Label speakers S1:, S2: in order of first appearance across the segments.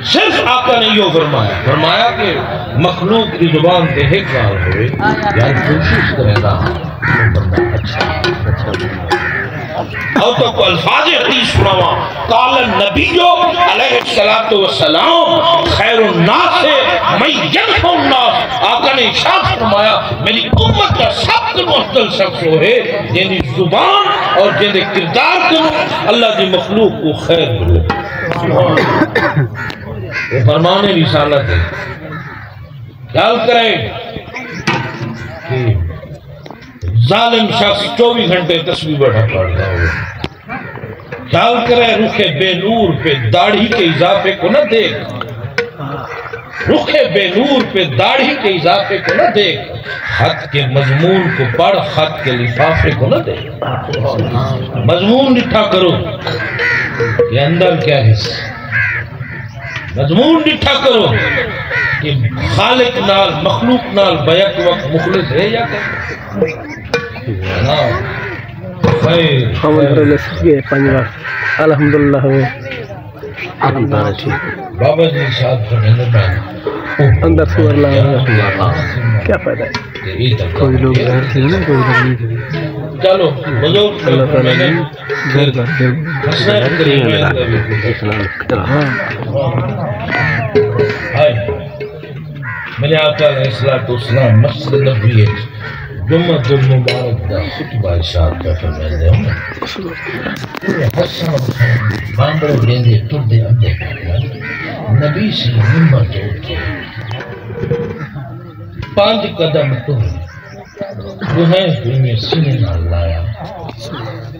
S1: صرف آقا نے یہ فرمایا کہ مخلوق کی زبان دے ایک گال ہوئے یعنی کوشش کرے گا اچھا اور تو الفاظ حدیث سناوا قال النبی علیہ السلام خیر الناس من ينفع الناس آقا نے ارشاد فرمایا میری امت کا سب سے افضل شخص وہ ہے یعنی زبان اور جن کردار کو اللہ کی مخلوق کو خیر ملے وہ فرمان رسالت ہے خیال کریں کہ ظالم شخص 24 گھنٹے تسبیح بیٹھا پڑھ رہا ہو خیال کریں رخ بے نور پہ داڑھی کے اضافے کو نہ دیکھ رخ بے نور پہ داڑھی کے اضافے کو نہ دیکھ خط کے مضمون کو پڑھ خط کے لفافے کو نہ دیکھ مضمون لکھا کرو یہ اندر کیا ہے مضمون لکھا کرو کہ خالق نال مخلوق نال بیک وقت مخلص ہے یا کہ
S2: الحمدللہ
S1: بابا جی صاحب
S2: اندر سور کیا فائدہ ہے کوئی لوگ غیر تھے نا کوئی لوگ نہیں تھے
S1: چلو بزرگ
S2: اللہ تعالیٰ نے گھر
S1: میرے آقا علیہ السلام مسجد نبوی ہے جمعہ المبارک دا خطبہ ارشاد کا فرمائے ہوں حسن باندر لیندے ٹردے اندے نبی سے ممبر توڑ کے 5 قدم تو دوہیں دنیا سینے نہ لایا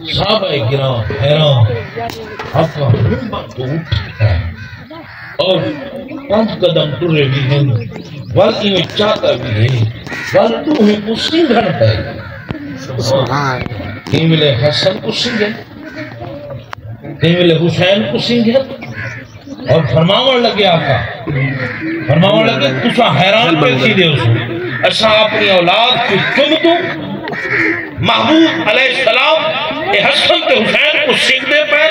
S1: صحابہ گرام حیران آقا ممبر تو اٹھتا ہے اور 5 قدم ٹرے بھی ہیں والی میں چاہتا بھی ہے والی تو ہمیں کو سنگھن پائے کہیں ملے حسن کو سنگھن کہیں ملے حسین کو سنگھن اور فرماون لگے آقا فرماون لگے تسا حیران پیسی دے اسو اچھا اپنی اولاد کو چم دوں محبوب علیہ السلام اے حسن تے حسین کو سنگھ دے پہ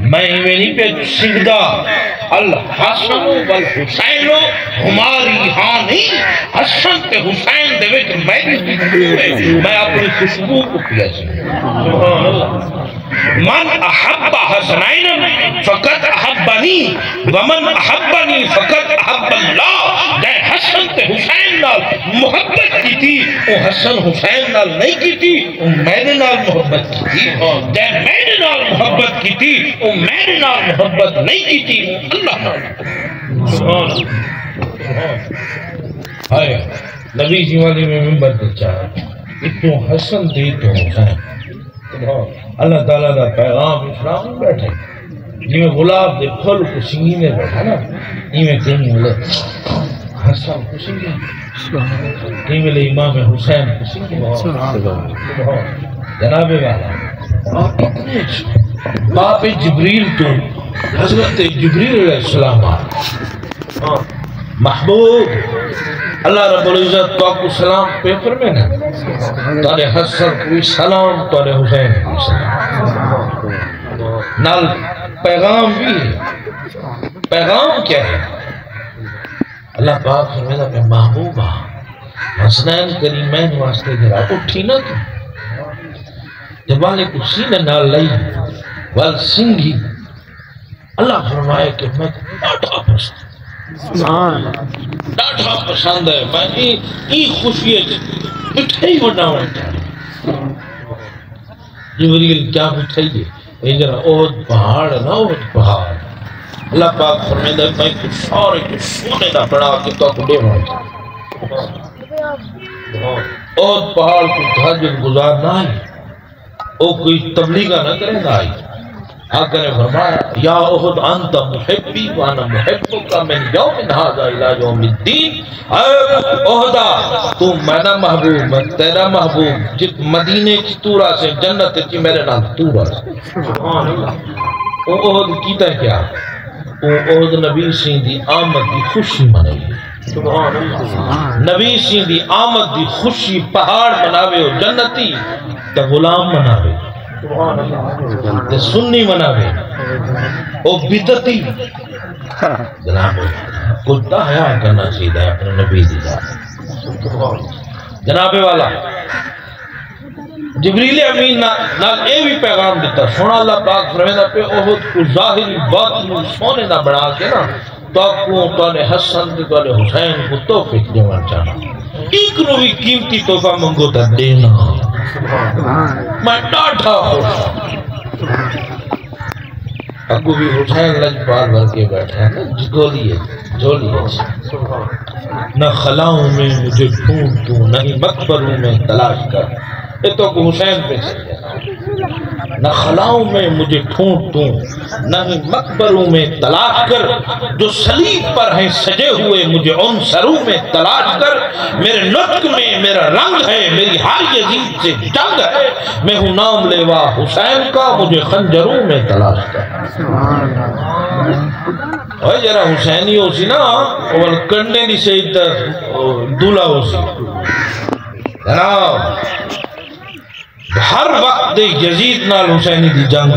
S1: میں نہیں پہ سنگدہ الحسن والحسین ہماری ہاں نہیں حسن تے حسین دے وچ میں اپنی خوشبو کو پیا سکتا من احب حسنین فقط احبنی ومن احبنی فقط احب اللہ دے حسن تے حسین نال محبت کی تھی وہ حسن حسین نال نہیں کی تھی وہ میرے نال محبت کی تھی دے میرے نال محبت کی تھی وہ میرے نال محبت نہیں کی تھی اللہ نال سبحان آئے نبی جی والی میں ممبر پر چاہا اتنو حسن دی تو حسین اللہ تعالیٰ دا پیغام اسلام میں بیٹھے جی میں غلاب دے پھل کو سنگی میں بیٹھا نا یہ میں کہیں ملے حسن کو سنگی کہیں ملے امام حسین کو سنگی جناب والا باپ جبریل تو حضرت جبریل علیہ السلام محبوب اللہ رب العزت تو آپ کو سلام پیپر میں نا تارے حسن کوئی سلام تارے حسین کوئی سلام نال پیغام بھی ہے پیغام کیا ہے اللہ پاک فرمیدہ کہ محبوبہ حسنین کریمین واسطے ذرا اٹھی نہ تو جب والے کو سینہ نال لئی وال سنگھی اللہ فرمائے کہ میں ڈاٹا پسند ڈاٹا پسند ہے میں ای خوشی ہے مٹھائی بناؤں جبریل کیا مٹھائی ہے یہ ذرا اوہد پہاڑ ہے نا اوہد پہاڑ اللہ پاک فرمیدہ میں کچھ سارے کچھ سونے نہ بڑھا کے تو اپنے اوہد پہاڑ کو تہجد گزار نہ آئی او کوئی تبلیغہ نہ کرے نہ آئی آقا نے فرمایا یا احد انت محبی وانا محبک من یوم هذا الى یوم الدین احدا تو میرا محبوب میں تیرا محبوب جت مدینے کی تورا سے جنت کی میرے نام تورا سے سبحان اللہ او احد کیتا ہے کیا او احد نبی سین دی آمد دی خوشی منائی سبحان اللہ نبی سین دی آمد دی خوشی پہاڑ مناوے ہو جنتی تا غلام مناوے تے سنی مناوے او بدتی جناب کچھ تو حیا کرنا چاہیے اپنے نبی دی ذات جناب والا جبریل امین نال اے بھی پیغام دیتا سونا اللہ پاک فرمائے پہ احد کو ظاہری باطن سونے نہ بڑھا کے نا تاکوں تانے حسن تے تانے حسین کو توفیق دیوان چاہنا ایک نو بھی قیمتی تحفہ منگو تا دینا میں ڈاٹھا خوش ابو بھی حسین لجپال بھر کے بیٹھا ہے نا جھولی ہے نہ خلاؤں میں مجھے ڈھونڈ تو نہیں مقبروں میں تلاش کر یہ تو حسین پہ سے نہ خلاؤں میں مجھے ڈھونڈ تو نہیں مقبروں میں تلاش کر جو صلیب پر ہیں سجے ہوئے مجھے ان سروں میں تلاش کر میرے نطق میں میرا رنگ ہے میری ہر یزید سے جنگ ہے میں ہوں نام لیوا حسین کا مجھے خنجروں میں تلاش کر اور جرا حسینی ہو سی نا اور کنڈے نہیں سے دولہ ہو سی جناب ہر وقت یزید نال حسینی دی جنگ